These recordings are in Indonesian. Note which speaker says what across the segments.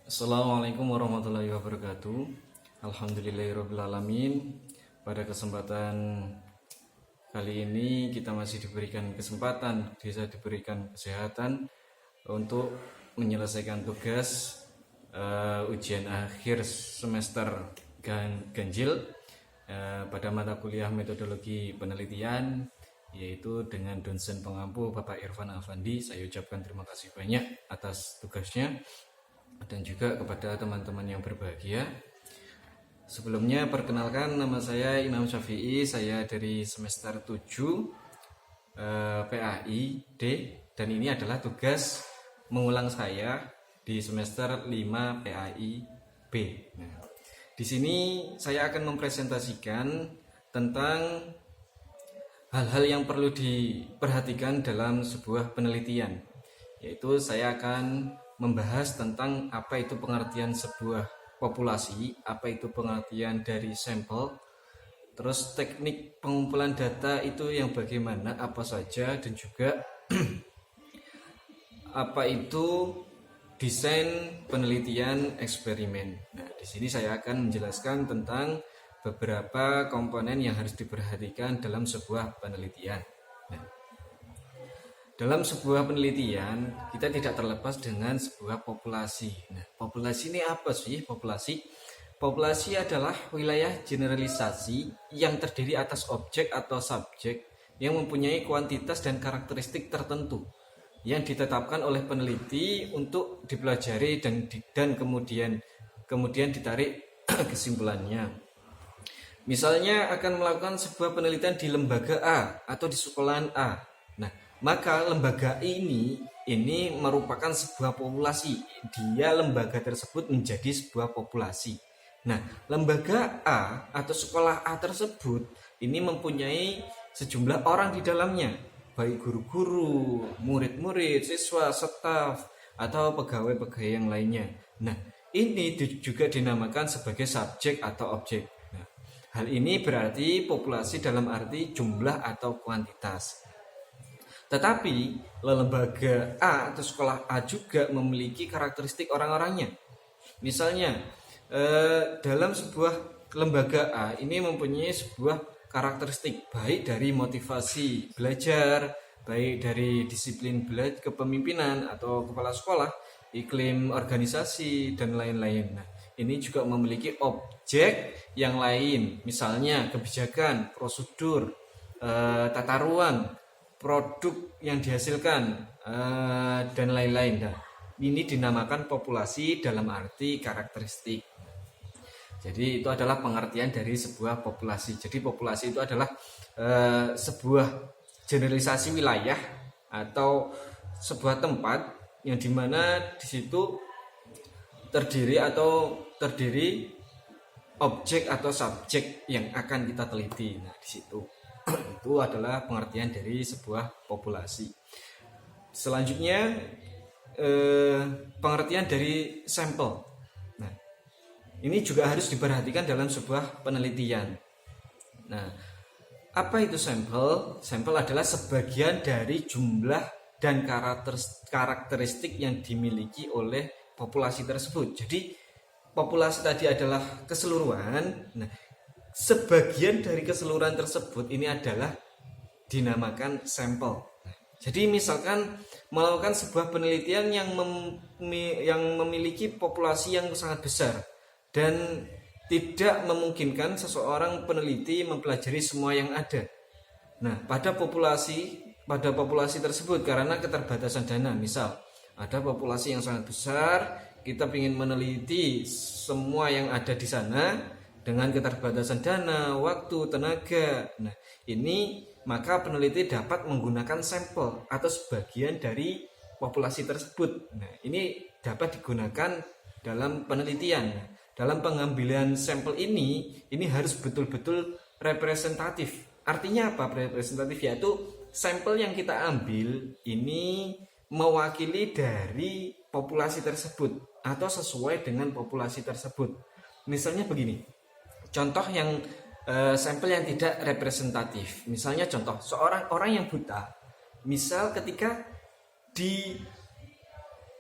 Speaker 1: Assalamualaikum warahmatullahi wabarakatuh. Alhamdulillahirrabbilalamin. Pada kesempatan kali ini kita masih diberikan kesempatan, bisa diberikan kesehatan untuk menyelesaikan tugas ujian akhir semester ganjil pada mata kuliah metodologi penelitian, yaitu dengan dosen pengampu Bapak Irfan Afandi. Saya ucapkan terima kasih banyak atas tugasnya dan juga kepada teman-teman yang berbahagia. Sebelumnya perkenalkan, nama saya Imam Syafi'i, saya dari semester 7 PAI D, dan ini adalah tugas mengulang saya di semester 5 PAI B. Nah, di sini saya akan mempresentasikan tentang hal-hal yang perlu diperhatikan dalam sebuah penelitian, yaitu saya akan membahas tentang apa itu pengertian sebuah populasi, apa itu pengertian dari sampel, terus teknik pengumpulan data itu yang bagaimana, apa saja, dan juga apa itu desain penelitian eksperimen. Nah, di sini saya akan menjelaskan tentang beberapa komponen yang harus diperhatikan dalam sebuah penelitian. Nah, dalam sebuah penelitian, kita tidak terlepas dengan sebuah populasi. Nah, populasi ini apa sih? Populasi adalah wilayah generalisasi yang terdiri atas objek atau subjek yang mempunyai kuantitas dan karakteristik tertentu yang ditetapkan oleh peneliti untuk dipelajari dan kemudian ditarik kesimpulannya. Misalnya akan melakukan sebuah penelitian di lembaga A atau di sekolahan A. Nah, maka lembaga ini merupakan sebuah populasi. Lembaga tersebut menjadi sebuah populasi. Nah, lembaga A atau sekolah A tersebut ini mempunyai sejumlah orang di dalamnya, baik guru-guru, murid-murid, siswa, staf, atau pegawai-pegawai yang lainnya. Nah, ini juga dinamakan sebagai subjek atau objek. Nah, hal ini berarti populasi dalam arti jumlah atau kuantitas. Tetapi lembaga A atau sekolah A juga memiliki karakteristik orang-orangnya. Misalnya dalam sebuah lembaga A ini mempunyai sebuah karakteristik baik dari motivasi belajar, baik dari disiplin kepemimpinan atau kepala sekolah, iklim organisasi, dan lain-lain. Nah, ini juga memiliki objek yang lain, misalnya kebijakan, prosedur, tata ruang, produk yang dihasilkan, dan lain-lain. Nah, ini dinamakan populasi dalam arti karakteristik. Jadi itu adalah pengertian dari sebuah populasi. Jadi populasi itu adalah sebuah generalisasi wilayah atau sebuah tempat yang dimana di situ terdiri objek atau subjek yang akan kita teliti. Nah, di situ itu adalah pengertian dari sebuah populasi. Selanjutnya pengertian dari sampel. Nah, ini juga harus diperhatikan dalam sebuah penelitian. Nah, apa itu sampel? Sampel adalah sebagian dari jumlah dan karakteristik yang dimiliki oleh populasi tersebut. Jadi populasi tadi adalah keseluruhan. Nah, sebagian dari keseluruhan tersebut ini adalah dinamakan sampel. Nah, jadi misalkan melakukan sebuah penelitian yang memiliki populasi yang sangat besar dan tidak memungkinkan seseorang peneliti mempelajari semua yang ada. Nah, pada populasi tersebut karena keterbatasan dana, misal ada populasi yang sangat besar, kita ingin meneliti semua yang ada di sana dengan keterbatasan dana, waktu, tenaga. Nah, ini maka peneliti dapat menggunakan sampel atau sebagian dari populasi tersebut. Nah, ini dapat digunakan dalam penelitian. Nah, dalam pengambilan sampel ini harus betul-betul representatif. Artinya apa representatif? Yaitu sampel yang kita ambil ini mewakili dari populasi tersebut atau sesuai dengan populasi tersebut. Misalnya begini, contoh yang sampel yang tidak representatif. Misalnya contoh seorang orang yang buta, misal ketika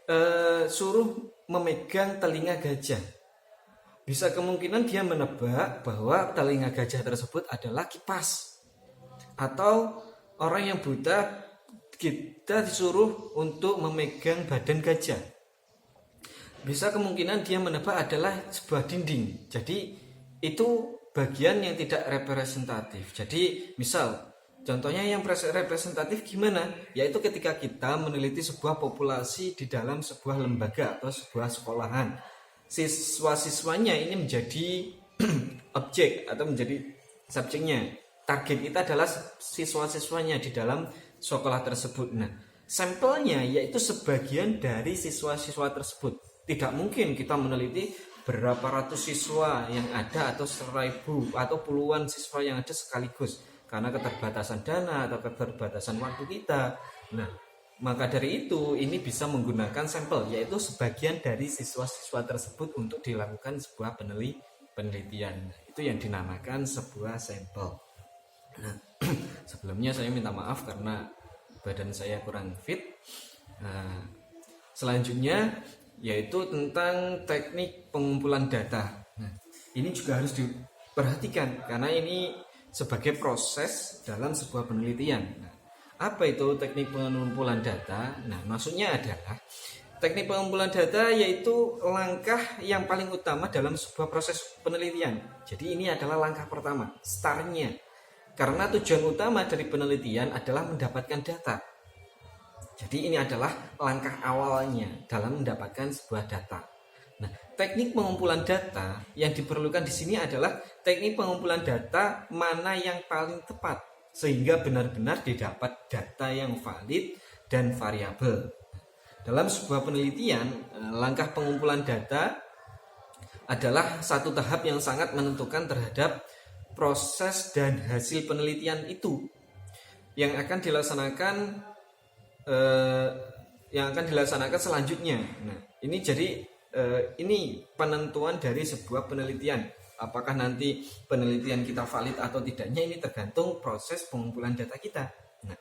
Speaker 1: disuruh memegang telinga gajah. Bisa kemungkinan dia menebak bahwa telinga gajah tersebut adalah kipas. Atau orang yang buta, kita disuruh untuk memegang badan gajah. Bisa kemungkinan dia menebak adalah sebuah dinding. Jadi itu bagian yang tidak representatif. Jadi misal contohnya yang representatif gimana? Yaitu ketika kita meneliti sebuah populasi di dalam sebuah lembaga atau sebuah sekolahan. Siswa-siswanya ini menjadi objek atau menjadi subjeknya. Target kita adalah siswa-siswanya di dalam sekolah tersebut. Nah, sampelnya yaitu sebagian dari siswa-siswa tersebut. Tidak mungkin kita meneliti berapa ratus siswa yang ada atau 1.000 atau puluhan siswa yang ada sekaligus karena keterbatasan dana atau keterbatasan waktu kita. Nah, maka dari itu ini bisa menggunakan sampel yaitu sebagian dari siswa-siswa tersebut untuk dilakukan sebuah penelitian. Itu yang dinamakan sebuah sampel. Nah, sebelumnya saya minta maaf karena badan saya kurang fit. Nah, selanjutnya yaitu tentang teknik pengumpulan data. Nah, ini juga harus diperhatikan karena ini sebagai proses dalam sebuah penelitian. Nah, apa itu teknik pengumpulan data? Nah, maksudnya adalah teknik pengumpulan data yaitu langkah yang paling utama dalam sebuah proses penelitian. Jadi ini adalah langkah pertama, startnya. Karena tujuan utama dari penelitian adalah mendapatkan data. Jadi ini adalah langkah awalnya dalam mendapatkan sebuah data. Nah, teknik pengumpulan data yang diperlukan di sini adalah teknik pengumpulan data mana yang paling tepat sehingga benar-benar didapat data yang valid dan variabel. Dalam sebuah penelitian, langkah pengumpulan data adalah satu tahap yang sangat menentukan terhadap proses dan hasil penelitian itu yang akan dilaksanakan selanjutnya. Nah, ini jadi ini penentuan dari sebuah penelitian. Apakah nanti penelitian kita valid atau tidaknya ini tergantung proses pengumpulan data kita. Nah,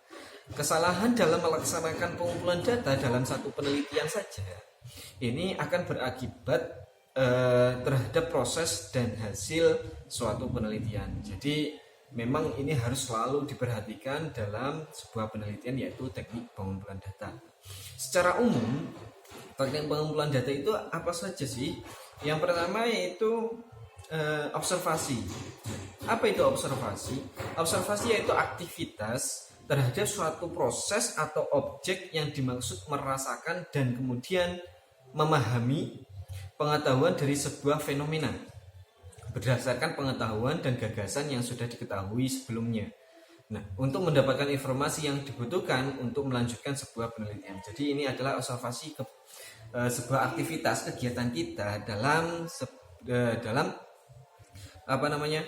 Speaker 1: kesalahan dalam melaksanakan pengumpulan data dalam satu penelitian saja ini akan berakibat terhadap proses dan hasil suatu penelitian. Jadi memang ini harus selalu diperhatikan dalam sebuah penelitian yaitu teknik pengumpulan data. Secara umum, teknik pengumpulan data itu apa saja sih? Yang pertama yaitu observasi. Apa itu observasi? Observasi yaitu aktivitas terhadap suatu proses atau objek yang dimaksud merasakan dan kemudian memahami pengetahuan dari sebuah fenomena berdasarkan pengetahuan dan gagasan yang sudah diketahui sebelumnya. Nah, untuk mendapatkan informasi yang dibutuhkan untuk melanjutkan sebuah penelitian. Jadi ini adalah observasi sebuah aktivitas kegiatan kita dalam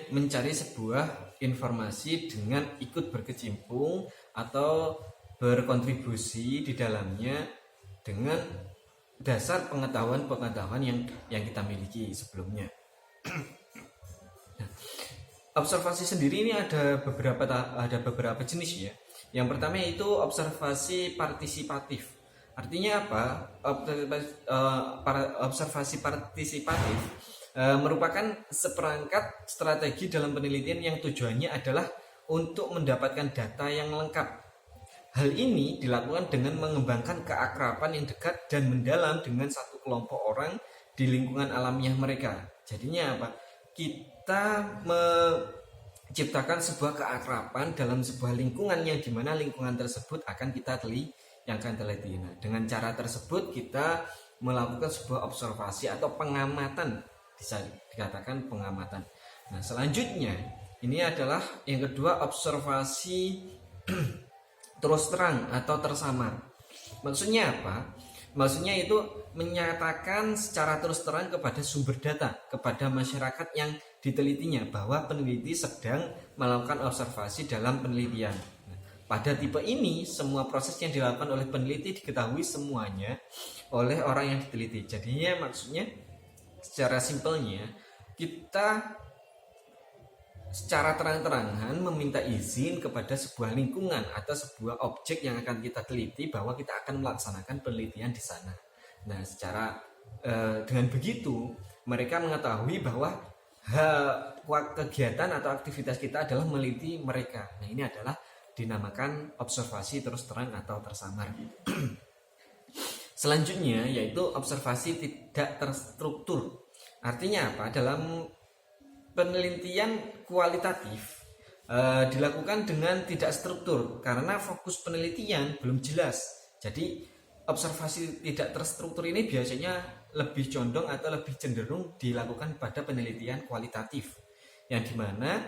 Speaker 1: mencari sebuah informasi dengan ikut berkecimpung atau berkontribusi di dalamnya dengan dasar pengetahuan yang kita miliki sebelumnya. Nah, observasi sendiri ini ada beberapa jenis ya. Yang pertama yaitu observasi partisipatif. Artinya apa? Observasi partisipatif merupakan seperangkat strategi dalam penelitian yang tujuannya adalah untuk mendapatkan data yang lengkap. Hal ini dilakukan dengan mengembangkan keakraban yang dekat dan mendalam dengan satu kelompok orang di lingkungan alamiah mereka. Jadinya apa? Kita menciptakan sebuah keakraban dalam sebuah lingkungan yang dimana lingkungan tersebut akan kita teliti. Nah, dengan cara tersebut kita melakukan sebuah observasi atau pengamatan, bisa dikatakan pengamatan. Nah, selanjutnya ini adalah yang kedua, observasi terus terang atau tersamar. Maksudnya apa? Maksudnya itu menyatakan secara terus terang kepada sumber data, kepada masyarakat yang ditelitinya bahwa peneliti sedang melakukan observasi dalam penelitian. Pada tipe ini, semua proses yang dilakukan oleh peneliti diketahui semuanya oleh orang yang diteliti. Jadinya maksudnya secara simpelnya kita secara terang-terangan meminta izin kepada sebuah lingkungan atau sebuah objek yang akan kita teliti bahwa kita akan melaksanakan penelitian di sana. Nah, secara dengan begitu mereka mengetahui bahwa kegiatan atau aktivitas kita adalah meneliti mereka. Nah, ini adalah dinamakan observasi terus terang atau tersamar. Selanjutnya yaitu observasi tidak terstruktur. Artinya apa? Dalam penelitian kualitatif dilakukan dengan tidak struktur karena fokus penelitian belum jelas. Jadi observasi tidak terstruktur ini biasanya lebih condong atau lebih cenderung dilakukan pada penelitian kualitatif, yang dimana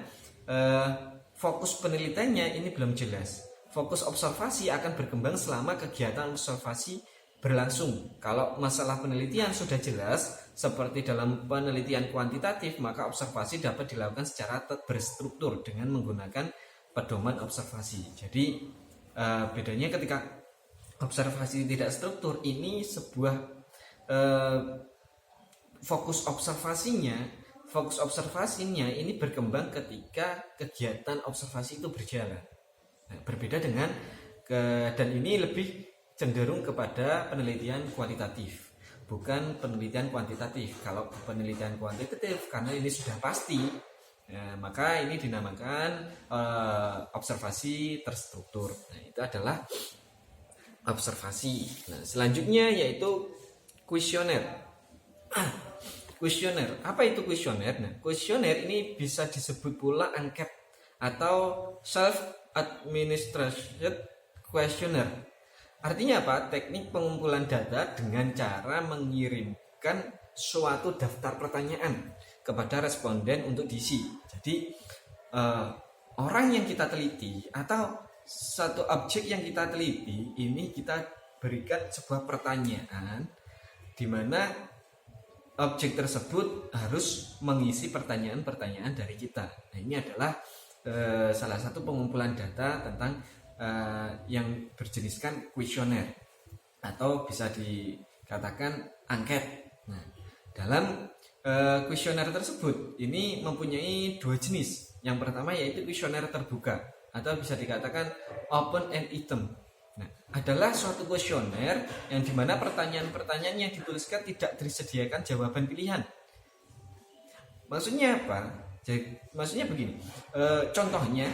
Speaker 1: fokus penelitiannya ini belum jelas. Fokus observasi akan berkembang selama kegiatan observasi berlangsung. Kalau masalah penelitian sudah jelas, seperti dalam penelitian kuantitatif, maka observasi dapat dilakukan secara berstruktur dengan menggunakan pedoman observasi. Jadi bedanya ketika observasi tidak struktur ini sebuah fokus observasinya ini berkembang ketika kegiatan observasi itu berjalan. Nah, berbeda dengan dan ini lebih cenderung kepada penelitian kualitatif, bukan penelitian kuantitatif. Kalau penelitian kuantitatif karena ini sudah pasti, maka ini dinamakan observasi terstruktur. Nah, itu adalah observasi. Nah, selanjutnya yaitu kuesioner. Kuesioner, apa itu kuesioner? Nah, kuesioner ini bisa disebut pula angket atau self administrated questionnaire. Artinya apa? Teknik pengumpulan data dengan cara mengirimkan suatu daftar pertanyaan kepada responden untuk diisi. Jadi orang yang kita teliti atau satu objek yang kita teliti ini kita berikan sebuah pertanyaan di mana objek tersebut harus mengisi pertanyaan-pertanyaan dari kita. Nah, ini adalah salah satu pengumpulan data tentang yang berjeniskan kuesioner atau bisa dikatakan angket. Nah, dalam kuesioner tersebut ini mempunyai dua jenis. Yang pertama yaitu kuesioner terbuka atau bisa dikatakan open end item. Nah, adalah suatu kuesioner yang dimana pertanyaan-pertanyaan yang dituliskan tidak disediakan jawaban pilihan. Maksudnya apa? Jadi, maksudnya begini. Contohnya,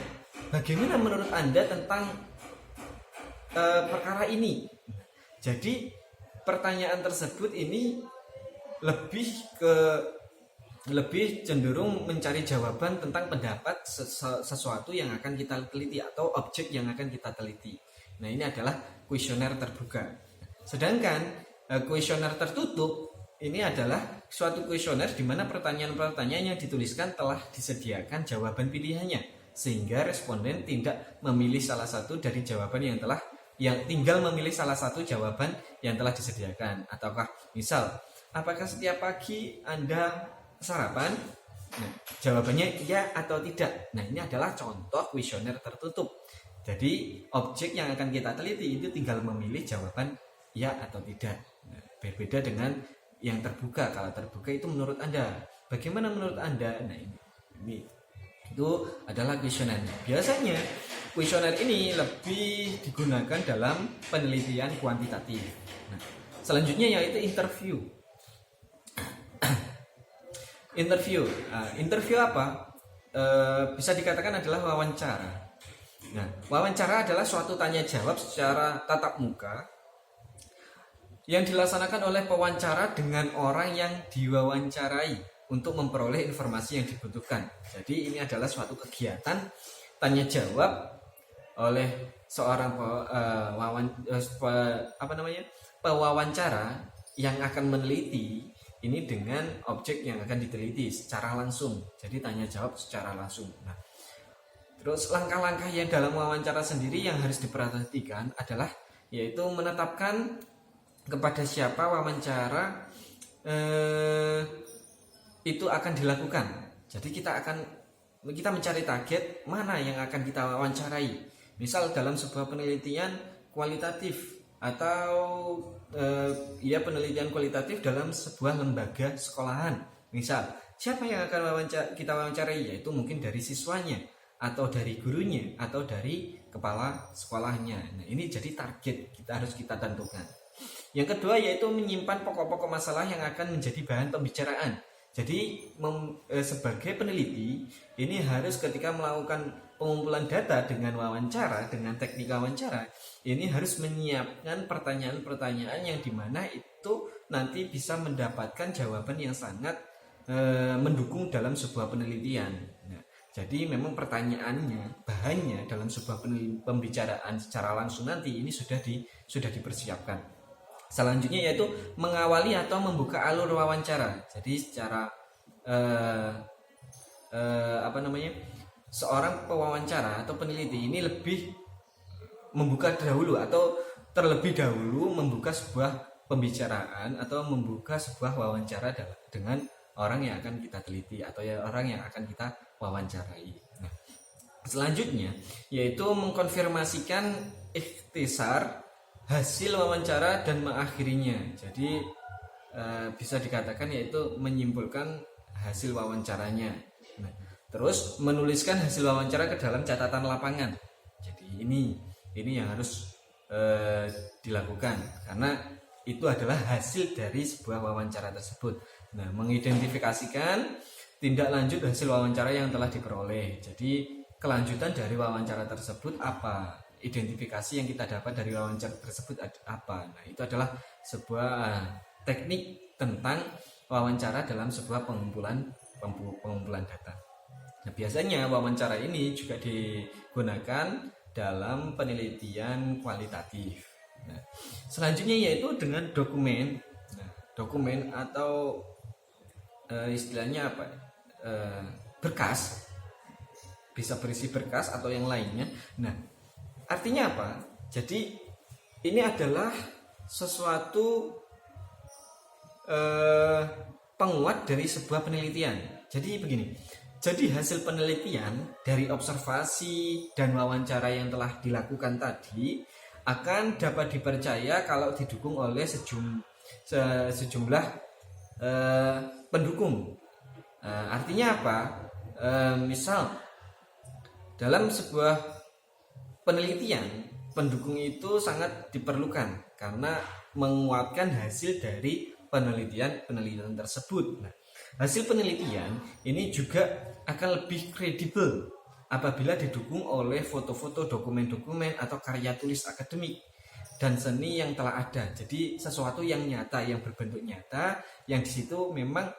Speaker 1: bagaimana menurut Anda tentang perkara ini? Jadi pertanyaan tersebut ini lebih cenderung mencari jawaban tentang pendapat sesuatu yang akan kita teliti atau objek yang akan kita teliti. Nah, ini adalah kuesioner terbuka. Sedangkan kuesioner tertutup ini adalah suatu kuesioner di mana pertanyaan-pertanyaan yang dituliskan telah disediakan jawaban pilihannya, sehingga responden tidak memilih salah satu dari jawaban yang tinggal memilih salah satu jawaban yang telah disediakan. Ataukah misal, apakah setiap pagi Anda sarapan? Nah, jawabannya iya atau tidak. Nah, ini adalah contoh kuesioner tertutup. Jadi objek yang akan kita teliti itu tinggal memilih jawaban ya atau tidak. Nah, berbeda dengan yang terbuka. Kalau terbuka itu menurut Anda. Bagaimana menurut Anda? Nah, ini itu adalah kuesioner. Biasanya kuesioner ini lebih digunakan dalam penelitian kuantitatif. Nah, selanjutnya yaitu interview. Interview apa? Bisa dikatakan adalah wawancara. Nah, wawancara adalah suatu tanya jawab secara tatap muka yang dilaksanakan oleh pewawancara dengan orang yang diwawancarai untuk memperoleh informasi yang dibutuhkan. Jadi ini adalah suatu kegiatan tanya jawab oleh seorang pewawancara yang akan meneliti ini dengan objek yang akan diteliti secara langsung. Jadi tanya jawab secara langsung. Nah, terus langkah-langkah yang dalam wawancara sendiri yang harus diperhatikan adalah yaitu menetapkan kepada siapa wawancara itu akan dilakukan. Jadi kita mencari target mana yang akan kita wawancarai. Misal dalam sebuah penelitian kualitatif atau penelitian kualitatif dalam sebuah lembaga sekolahan. Misal, siapa yang akan kita wawancarai? Yaitu mungkin dari siswanya, atau dari gurunya, atau dari kepala sekolahnya. Nah, ini jadi target kita harus kita tentukan. Yang kedua yaitu menyimpan pokok-pokok masalah yang akan menjadi bahan pembicaraan. Jadi sebagai peneliti ini harus ketika melakukan pengumpulan data dengan wawancara, dengan teknik wawancara, ini harus menyiapkan pertanyaan-pertanyaan yang dimana itu nanti bisa mendapatkan jawaban yang sangat mendukung dalam sebuah penelitian. Nah, jadi memang pertanyaannya, bahannya dalam sebuah pembicaraan secara langsung nanti ini sudah dipersiapkan. Selanjutnya yaitu mengawali atau membuka alur wawancara. Jadi secara seorang pewawancara atau peneliti ini lebih membuka dahulu atau terlebih dahulu membuka sebuah pembicaraan atau membuka sebuah wawancara dengan orang yang akan kita teliti atau orang yang akan kita wawancarai. Nah, selanjutnya yaitu mengkonfirmasikan ikhtisar hasil wawancara dan mengakhirinya. Jadi bisa dikatakan yaitu menyimpulkan hasil wawancaranya. Nah, terus menuliskan hasil wawancara ke dalam catatan lapangan. Jadi ini yang harus dilakukan karena itu adalah hasil dari sebuah wawancara tersebut. Nah, mengidentifikasikan tindak lanjut hasil wawancara yang telah diperoleh. Jadi kelanjutan dari wawancara tersebut apa? Identifikasi yang kita dapat dari wawancara tersebut apa? Nah, itu adalah sebuah teknik tentang wawancara dalam sebuah pengumpulan data. Nah, biasanya wawancara ini juga digunakan dalam penelitian kualitatif. Nah, selanjutnya yaitu dengan dokumen. Nah, dokumen atau istilahnya apa? Berkas, bisa berisi berkas atau yang lainnya. Nah, artinya apa? Jadi ini adalah sesuatu penguat dari sebuah penelitian. Jadi begini. Jadi hasil penelitian dari observasi dan wawancara yang telah dilakukan tadi akan dapat dipercaya kalau didukung oleh sejumlah pendukung. Artinya apa? Misal dalam sebuah penelitian, pendukung itu sangat diperlukan karena menguatkan hasil dari penelitian tersebut. Nah, hasil penelitian ini juga akan lebih kredibel apabila didukung oleh foto-foto, dokumen-dokumen atau karya tulis akademik dan seni yang telah ada. Jadi sesuatu yang nyata, yang berbentuk nyata, yang di situ memang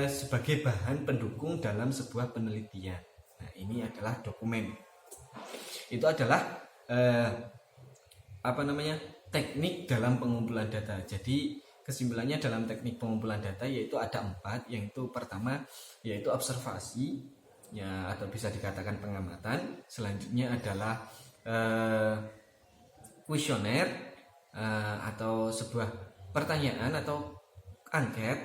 Speaker 1: sebagai bahan pendukung dalam sebuah penelitian. Nah, ini adalah dokumen. Itu adalah teknik dalam pengumpulan data. Jadi kesimpulannya dalam teknik pengumpulan data yaitu ada 4, yaitu pertama yaitu observasi ya, atau bisa dikatakan pengamatan. Selanjutnya adalah kuesioner atau sebuah pertanyaan atau angket.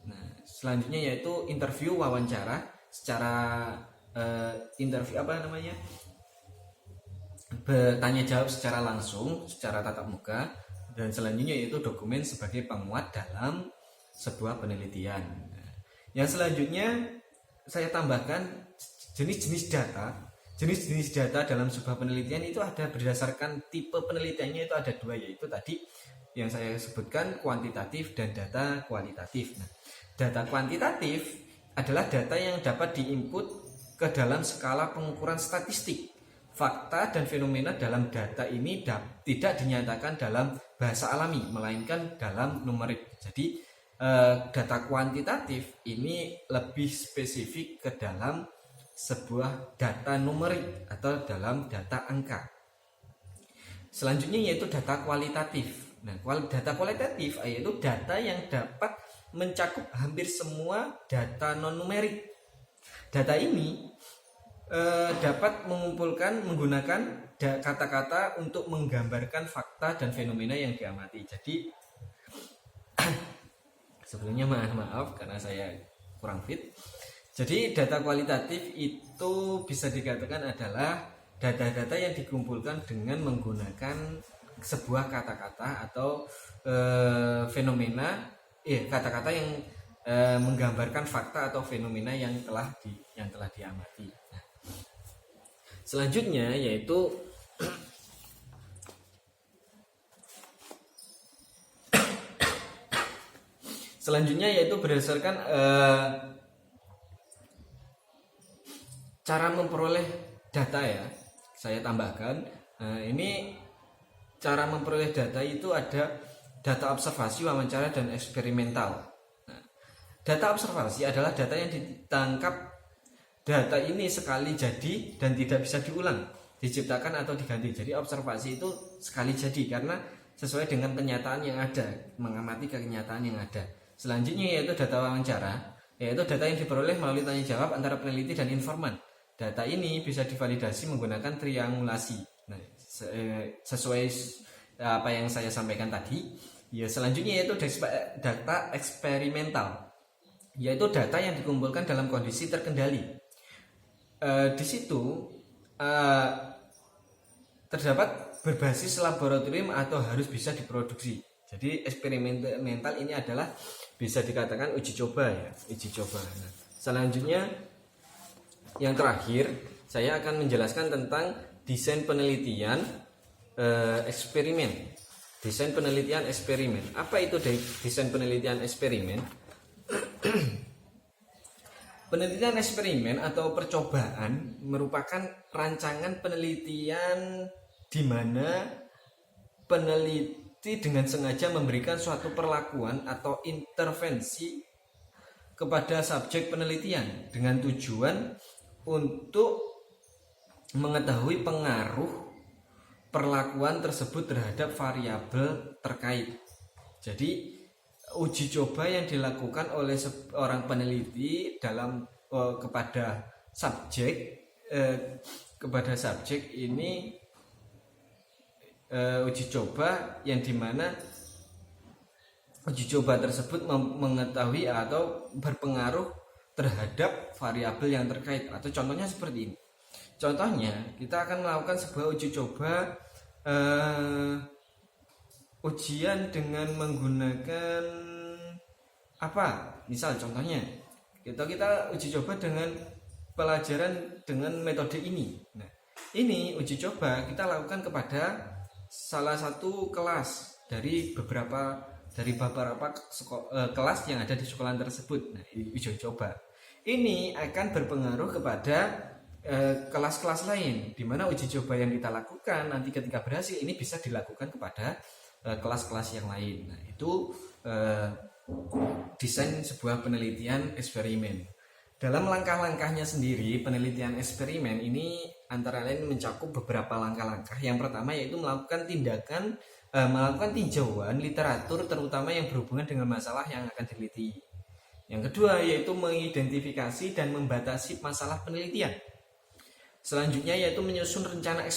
Speaker 1: Nah, selanjutnya yaitu interview, wawancara secara interview bertanya jawab secara langsung, secara tatap muka. Dan selanjutnya yaitu dokumen sebagai penguat dalam sebuah penelitian. Yang selanjutnya saya tambahkan jenis-jenis data dalam sebuah penelitian itu ada berdasarkan tipe penelitiannya, itu ada 2, yaitu tadi yang saya sebutkan kuantitatif dan data kualitatif. Nah, data kuantitatif adalah data yang dapat diinput ke dalam skala pengukuran statistik. Fakta dan fenomena dalam data ini tidak dinyatakan dalam bahasa alami, melainkan dalam numerik. Jadi data kuantitatif ini lebih spesifik ke dalam sebuah data numerik atau dalam data angka. Selanjutnya yaitu data kualitatif. Nah, data kualitatif yaitu data yang dapat mencakup hampir semua data non numerik. Data ini dapat menggunakan kata-kata untuk menggambarkan fakta dan fenomena yang diamati. Jadi sebelumnya maaf karena saya kurang fit. Jadi data kualitatif itu bisa dikatakan adalah data-data yang dikumpulkan dengan menggunakan sebuah kata-kata atau fenomena, kata-kata yang menggambarkan fakta atau fenomena yang telah diamati. Nah, selanjutnya yaitu Selanjutnya yaitu berdasarkan cara memperoleh data ya. Saya tambahkan, ini cara memperoleh data itu ada data observasi, wawancara, dan eksperimental. Nah, data observasi adalah data yang ditangkap. Data ini sekali jadi dan tidak bisa diulang, diciptakan atau diganti. Jadi observasi itu sekali jadi karena sesuai dengan kenyataan yang ada, mengamati kenyataan yang ada. Selanjutnya yaitu data wawancara, yaitu data yang diperoleh melalui tanya jawab antara peneliti dan informan. Data ini bisa divalidasi menggunakan triangulasi. Nah, sesuai apa yang saya sampaikan tadi. Ya, selanjutnya yaitu data eksperimental, yaitu data yang dikumpulkan dalam kondisi terkendali. Di situ terdapat berbasis laboratorium atau harus bisa diproduksi. Jadi eksperimental ini adalah bisa dikatakan uji coba ya, uji coba. Nah, selanjutnya yang terakhir saya akan menjelaskan tentang desain penelitian eksperimen. Desain penelitian eksperimen. Apa itu desain penelitian eksperimen? Penelitian eksperimen atau percobaan merupakan rancangan penelitian di mana peneliti dengan sengaja memberikan suatu perlakuan atau intervensi kepada subjek penelitian dengan tujuan untuk mengetahui pengaruh perlakuan tersebut terhadap variabel terkait. Jadi uji coba yang dilakukan oleh seorang peneliti dalam kepada subjek ini uji coba yang dimana uji coba tersebut mengetahui atau berpengaruh terhadap variabel yang terkait. Atau contohnya seperti ini. Contohnya kita akan melakukan sebuah uji coba ujian dengan menggunakan apa? Misal contohnya kita uji coba dengan pelajaran dengan metode ini. Nah, ini uji coba kita lakukan kepada salah satu kelas dari beberapa kelas yang ada di sekolah tersebut. Nah, uji coba ini akan berpengaruh kepada kelas-kelas lain, di mana uji coba yang kita lakukan nanti ketika berhasil ini bisa dilakukan kepada kelas-kelas yang lain. Nah, itu desain sebuah penelitian eksperimen. Dalam langkah-langkahnya sendiri, penelitian eksperimen ini antara lain mencakup beberapa langkah-langkah. Yang pertama yaitu melakukan tinjauan literatur terutama yang berhubungan dengan masalah yang akan diteliti. Yang kedua yaitu mengidentifikasi dan membatasi masalah penelitian. Selanjutnya yaitu menyusun rencana eksperimen.